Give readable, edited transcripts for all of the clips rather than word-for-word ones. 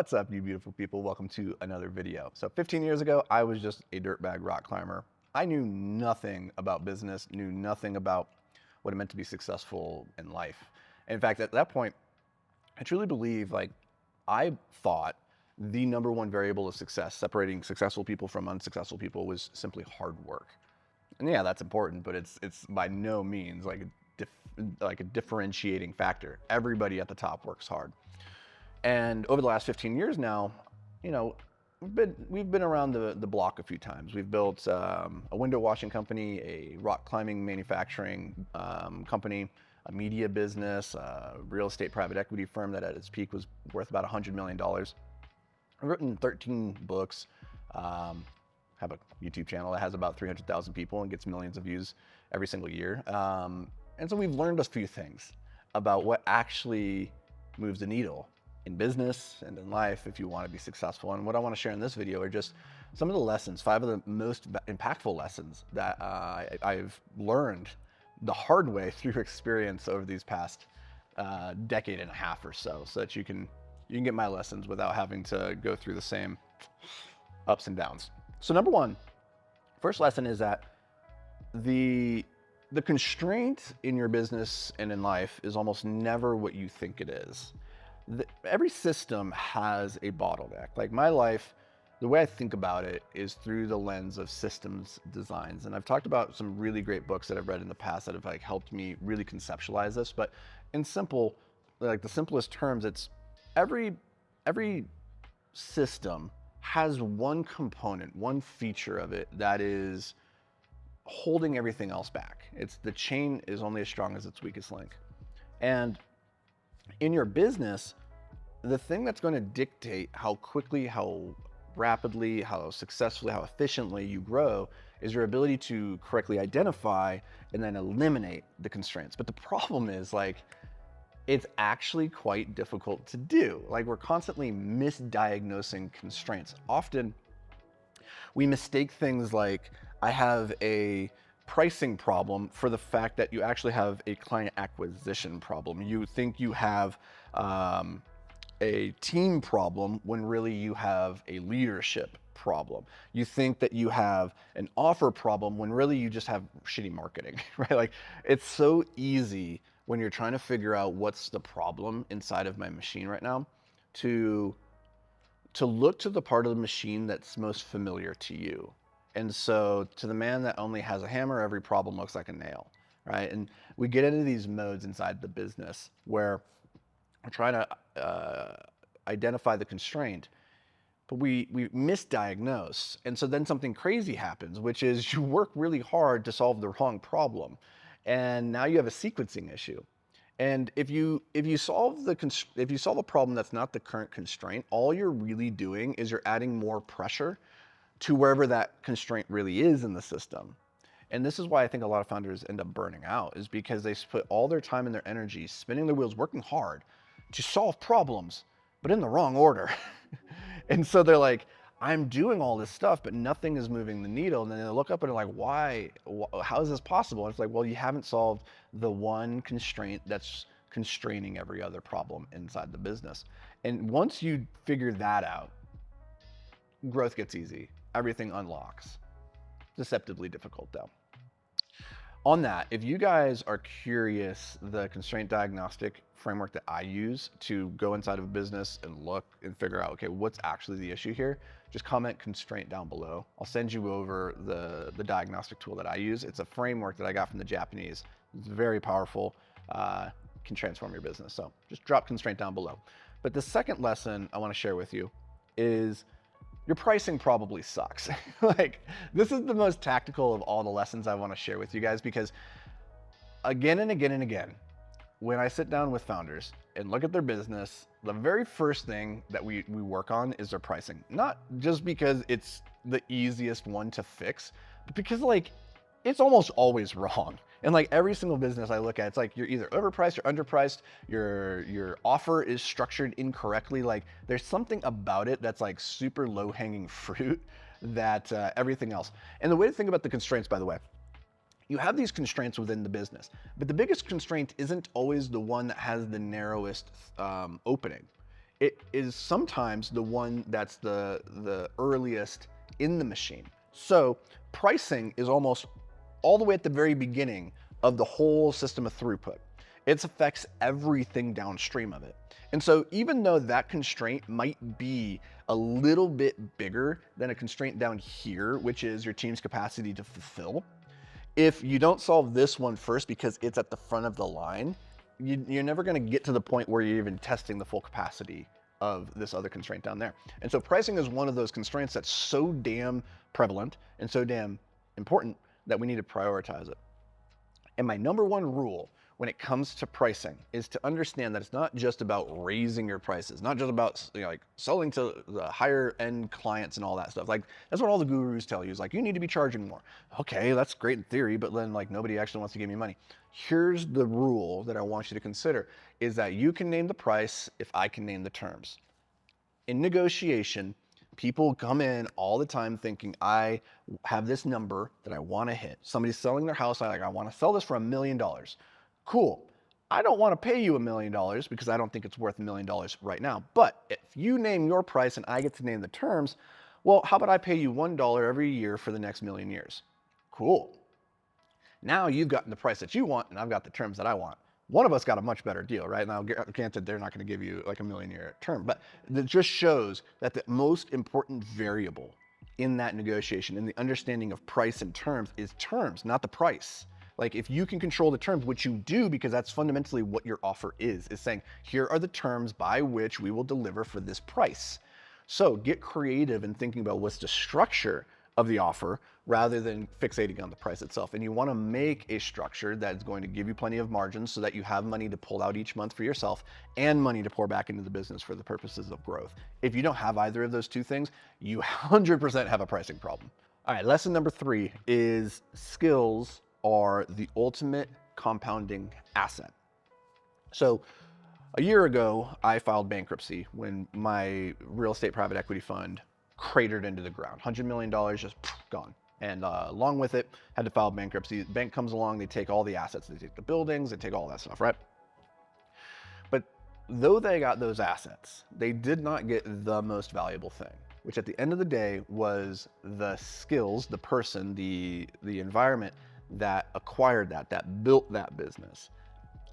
What's up, you beautiful people? Welcome to another video. So 15 years ago, I was just a dirtbag rock climber. I knew nothing about business, knew nothing about what it meant to be successful in life. And in fact, at that point, I truly believe I thought the number one variable of success, separating successful people from unsuccessful people, was simply hard work. And yeah, that's important, but it's by no means like a differentiating factor. Everybody at the top works hard. And over the last 15 years now, you know, we've been around the block a few times. We've built a window washing company, a rock climbing manufacturing company, a media business, a real estate private equity firm that at its peak was worth about $100 million. I've written 13 books, have a YouTube channel that has about 300,000 people and gets millions of views every single year. And so we've learned a few things about what actually moves the needle in business and in life if you want to be successful. And what I want to share in this video are just some of the lessons, 5 of the most impactful lessons that I've learned the hard way through experience over these past decade and a half or so that you can get my lessons without having to go through the same ups and downs. So number one, first lesson is that the constraint in your business and in life is almost never what you think it is. Every system has a bottleneck. Like my life, the way I think about it is through the lens of systems designs. And I've talked about some really great books that I've read in the past that have helped me really conceptualize this. But in the simplest terms, it's every system has one component, one feature of it that is holding everything else back. It's the chain is only as strong as its weakest link. And in your business, the thing that's going to dictate how quickly, how rapidly, how successfully, how efficiently you grow is your ability to correctly identify and then eliminate the constraints. But the problem is it's actually quite difficult to do. We're constantly misdiagnosing constraints. Often we mistake things like I have a pricing problem for the fact that you actually have a client acquisition problem. You think you have a team problem when really you have a leadership problem. You think that you have an offer problem when really you just have shitty marketing, right? It's so easy when you're trying to figure out what's the problem inside of my machine right now to look to the part of the machine that's most familiar to you. And so to the man that only has a hammer, every problem looks like a nail, right? And we get into these modes inside the business where we're trying to identify the constraint, but we misdiagnose. And so then something crazy happens, which is you work really hard to solve the wrong problem. And now you have a sequencing issue. And if you solve a problem that's not the current constraint, all you're really doing is you're adding more pressure to wherever that constraint really is in the system. And this is why I think a lot of founders end up burning out, is because they put all their time and their energy spinning their wheels, working hard to solve problems, but in the wrong order. And so they're like, I'm doing all this stuff, but nothing is moving the needle. And then they look up and they're like, why? How is this possible? And it's like, well, you haven't solved the one constraint that's constraining every other problem inside the business. And once you figure that out, growth gets easy. Everything unlocks. Deceptively difficult though. On that, if you guys are curious, the constraint diagnostic framework that I use to go inside of a business and look and figure out, okay, what's actually the issue here? Just comment constraint down below. I'll send you over the diagnostic tool that I use. It's a framework that I got from the Japanese. It's very powerful, can transform your business. So just drop constraint down below. But the second lesson I want to share with you is your pricing probably sucks. This is the most tactical of all the lessons I want to share with you guys, because again and again and again, when I sit down with founders and look at their business, the very first thing that we work on is their pricing. Not just because it's the easiest one to fix, but because it's almost always wrong. And every single business I look at, it's you're either overpriced or underpriced. Your offer is structured incorrectly. There's something about it that's super low hanging fruit that everything else. And the way to think about the constraints, by the way, you have these constraints within the business, but the biggest constraint isn't always the one that has the narrowest opening. it is sometimes the one that's the earliest in the machine. So pricing is almost all the way at the very beginning of the whole system of throughput. It affects everything downstream of it. And so even though that constraint might be a little bit bigger than a constraint down here, which is your team's capacity to fulfill, if you don't solve this one first because it's at the front of the line, you're never going to get to the point where you're even testing the full capacity of this other constraint down there. And so pricing is one of those constraints that's so damn prevalent and so damn important that we need to prioritize it. And my number one rule when it comes to pricing is to understand that it's not just about raising your prices, not just about like selling to the higher end clients and all that stuff. Like that's what all the gurus tell you is like, you need to be charging more. Okay, that's great in theory, but then like nobody actually wants to give me money. Here's the rule that I want you to consider is that you can name the price if I can name the terms. In negotiation, people come in all the time thinking I have this number that I want to hit. Somebody's selling their house. I want to sell this for $1 million. Cool. I don't want to pay you $1 million because I don't think it's worth $1 million right now. But if you name your price and I get to name the terms, well, how about I pay you $1 every year for the next million years? Cool. Now you've gotten the price that you want and I've got the terms that I want. One of us got a much better deal, right? Now, granted, they're not going to give you like $1 million term, but it just shows that the most important variable in that negotiation, in the understanding of price and terms, is terms, not the price. Like if you can control the terms, which you do because that's fundamentally what your offer is saying, here are the terms by which we will deliver for this price. So get creative in thinking about what's the structure of the offer rather than fixating on the price itself. And you want to make a structure that's going to give you plenty of margins so that you have money to pull out each month for yourself and money to pour back into the business for the purposes of growth. If you don't have either of those two things, you 100% have a pricing problem. All right, lesson number 3 is skills are the ultimate compounding asset. So a year ago, I filed bankruptcy when my real estate private equity fund cratered into the ground. $100 million just gone. And along with it, had to file bankruptcy. The bank comes along, they take all the assets, they take the buildings, they take all that stuff, right? But though they got those assets, they did not get the most valuable thing, which at the end of the day was the skills, the person, the environment that acquired that built that business.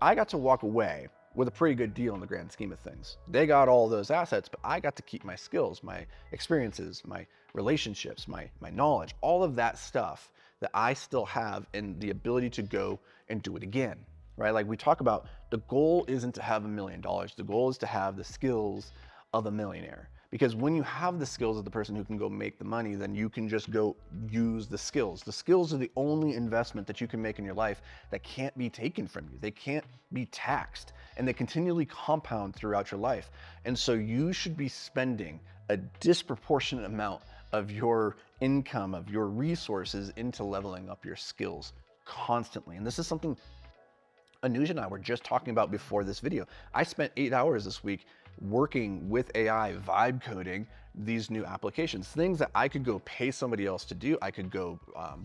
I got to walk away with a pretty good deal in the grand scheme of things. They got all those assets, but I got to keep my skills, my experiences, my relationships, my knowledge, all of that stuff that I still have and the ability to go and do it again, right? Like we talk about, the goal isn't to have $1 million. The goal is to have the skills of a millionaire. Because when you have the skills of the person who can go make the money, then you can just go use the skills. The skills are the only investment that you can make in your life that can't be taken from you. They can't be taxed, and they continually compound throughout your life. And so you should be spending a disproportionate amount of your income, of your resources into leveling up your skills constantly. And this is something Anuj and I were just talking about before this video. I spent 8 hours this week working with AI, vibe coding these new applications, things that I could go pay somebody else to do. I could go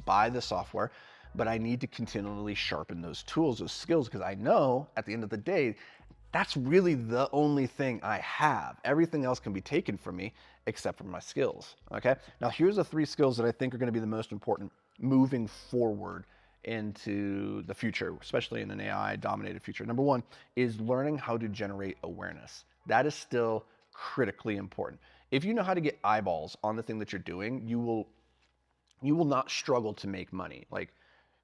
buy the software, but I need to continually sharpen those tools, those skills, because I know at the end of the day, that's really the only thing I have. Everything else can be taken from me except for my skills, okay? Now here's the 3 skills that I think are gonna be the most important moving forward into the future, especially in an AI dominated future. Number 1 is learning how to generate awareness. That is still critically important. If you know how to get eyeballs on the thing that you're doing, you will not struggle to make money. Like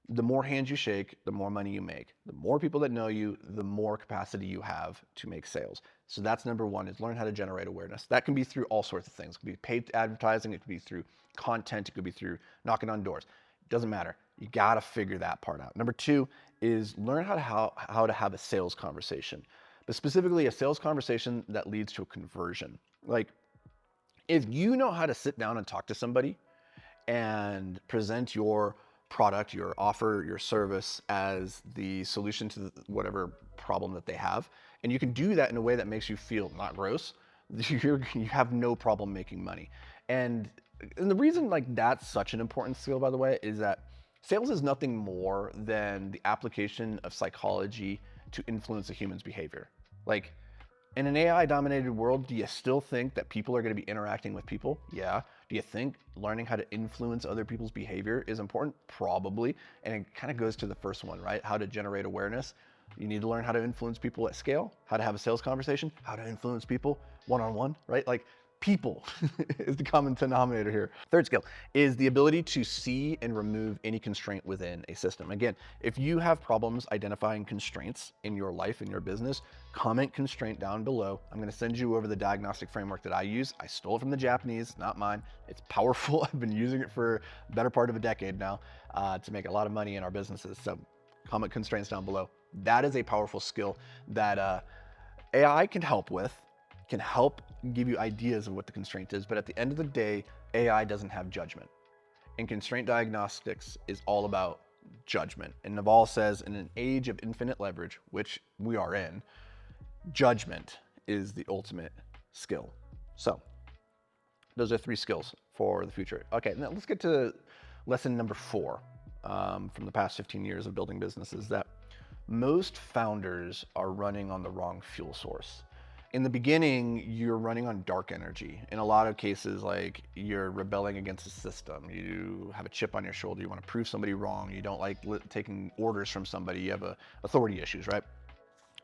the more hands you shake, the more money you make. The more people that know you, the more capacity you have to make sales. So that's number 1, is learn how to generate awareness. That can be through all sorts of things. It could be paid advertising, it could be through content, it could be through knocking on doors. It doesn't matter. You gotta figure that part out. Number 2 is learn how to have a sales conversation, but specifically a sales conversation that leads to a conversion. Like if you know how to sit down and talk to somebody and present your product, your offer, your service as the solution to whatever problem that they have, and you can do that in a way that makes you feel not gross, you have no problem making money. And the reason like that's such an important skill, by the way, is that sales is nothing more than the application of psychology to influence a human's behavior. Like In an AI dominated world, do you still think that people are going to be interacting with people? Yeah. Do you think learning how to influence other people's behavior is important? Probably. And it kind of goes to the first one, right? How to generate awareness. You need to learn how to influence people at scale, how to have a sales conversation, how to influence people one on one, right? Like people is the common denominator here. Third skill is the ability to see and remove any constraint within a system. Again, if you have problems identifying constraints in your life, in your business, comment constraint down below. I'm going to send you over the diagnostic framework that I use. I stole it from the Japanese, not mine. It's powerful. I've been using it for the better part of a decade now to make a lot of money in our businesses. So comment constraints down below. That is a powerful skill that AI can help with, can help give you ideas of what the constraint is. But at the end of the day, AI doesn't have judgment. And constraint diagnostics is all about judgment. And Naval says, in an age of infinite leverage, which we are in, judgment is the ultimate skill. So those are 3 skills for the future. Okay, now let's get to lesson number 4 from the past 15 years of building businesses, that most founders are running on the wrong fuel source. In the beginning, you're running on dark energy. In a lot of cases, like, you're rebelling against the system. You have a chip on your shoulder. You want to prove somebody wrong. You don't like taking orders from somebody. You have authority issues, right?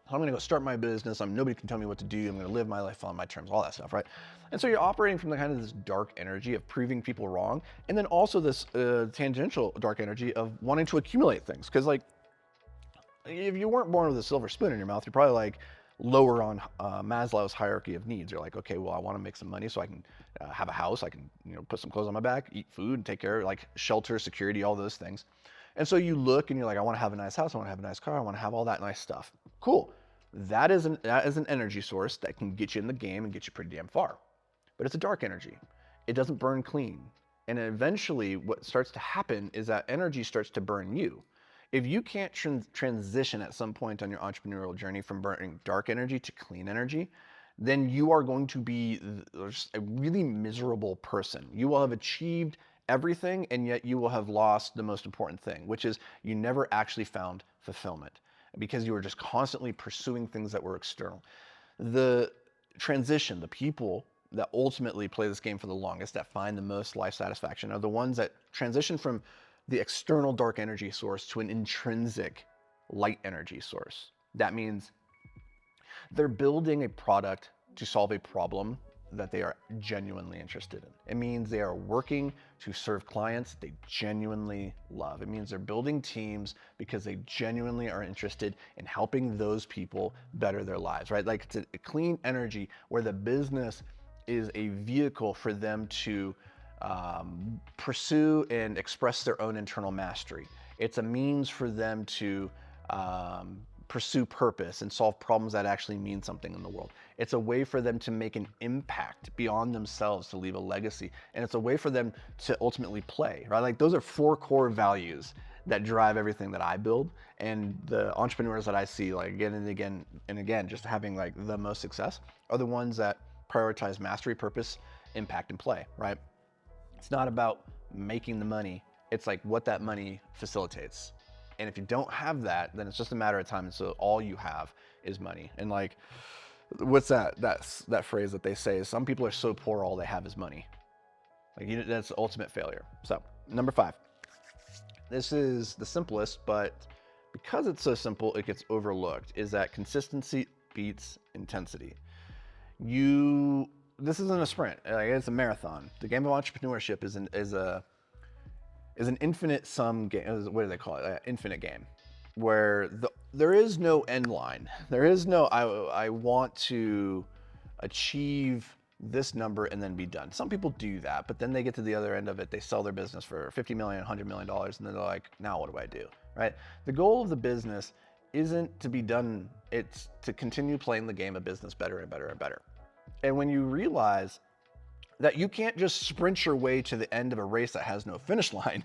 I'm going to go start my business. Nobody can tell me what to do. I'm going to live my life on my terms, all that stuff, right? And so you're operating from the kind of this dark energy of proving people wrong, and then also this tangential dark energy of wanting to accumulate things. Because, like, if you weren't born with a silver spoon in your mouth, you're probably like lower on Maslow's hierarchy of needs. You're like, okay, well, I want to make some money so I can have a house. I can, put some clothes on my back, eat food, and take care of, like, shelter, security, all those things. And so you look and you're like, I want to have a nice house. I want to have a nice car. I want to have all that nice stuff. Cool. That is an energy source that can get you in the game and get you pretty damn far. But it's a dark energy. It doesn't burn clean. And eventually what starts to happen is that energy starts to burn you. If you can't transition at some point on your entrepreneurial journey from burning dark energy to clean energy, then you are going to be just a really miserable person. You will have achieved everything, and yet you will have lost the most important thing, which is you never actually found fulfillment because you were just constantly pursuing things that were external. The transition, the people that ultimately play this game for the longest, that find the most life satisfaction, are the ones that transition from the external dark energy source to an intrinsic light energy source. That means they're building a product to solve a problem that they are genuinely interested in. It means they are working to serve clients they genuinely love. It means they're building teams because they genuinely are interested in helping those people better their lives, right? Like, it's a clean energy where the business is a vehicle for them to pursue and express their own internal mastery. It's a means for them to pursue purpose and solve problems that actually mean something in the world. It's a way for them to make an impact beyond themselves, to leave a legacy. And it's a way for them to ultimately play, right? Like, those are 4 core values that drive everything that I build. And the entrepreneurs that I see, like, again and again and again, just having like the most success, are the ones that prioritize mastery, purpose, impact, and play, right? It's not about making the money. It's like what that money facilitates. And if you don't have that, then it's just a matter of time. And so all you have is money. And, like, what's that phrase that they say is, some people are so poor all they have is money. Like, that's the ultimate failure. So number 5, this is the simplest, but because it's so simple, it gets overlooked, is that consistency beats intensity. This isn't a sprint. Like, it's a marathon. The game of entrepreneurship is an infinite sum game. What do they call it? Infinite game, where there is no end line. There is no I want to achieve this number and then be done. Some people do that, but then they get to the other end of it. They sell their business for $50 million, $100 million, and then they're like, now what do I do? Right? The goal of the business isn't to be done. It's to continue playing the game of business better and better and better. And when you realize that you can't just sprint your way to the end of a race that has no finish line,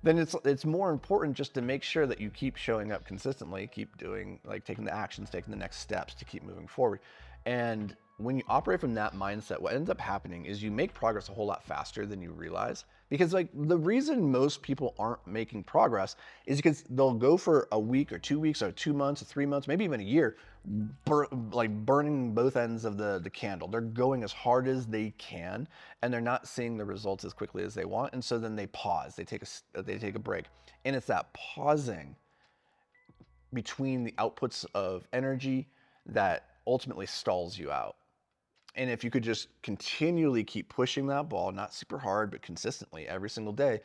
then it's more important just to make sure that you keep showing up consistently, keep doing, like, taking the actions, taking the next steps to keep moving forward. And when you operate from that mindset, what ends up happening is you make progress a whole lot faster than you realize. Because like the reason most people aren't making progress is because they'll go for a week or 2 weeks or 2 months or 3 months, maybe even a year, like burning both ends of the candle. They're going as hard as they can, and they're not seeing the results as quickly as they want. And so then they pause. They take a break, and it's that pausing between the outputs of energy that ultimately stalls you out. And if you could just continually keep pushing that ball, not super hard, but consistently every single day,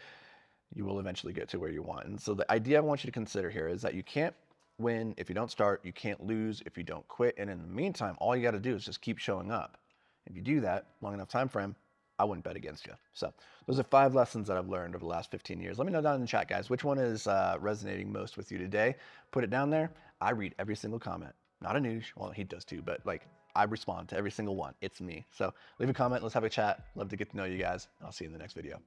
you will eventually get to where you want. And so the idea I want you to consider here is that you can't win if you don't start, you can't lose if you don't quit. And in the meantime, all you got to do is just keep showing up. If you do that long enough time frame, I wouldn't bet against you. So those are 5 lessons that I've learned over the last 15 years. Let me know down in the chat, guys, which one is resonating most with you today. Put it down there. I read every single comment. Not Anuj. Well, he does too, but like I respond to every single one. It's me. So leave a comment. Let's have a chat. Love to get to know you guys. I'll see you in the next video.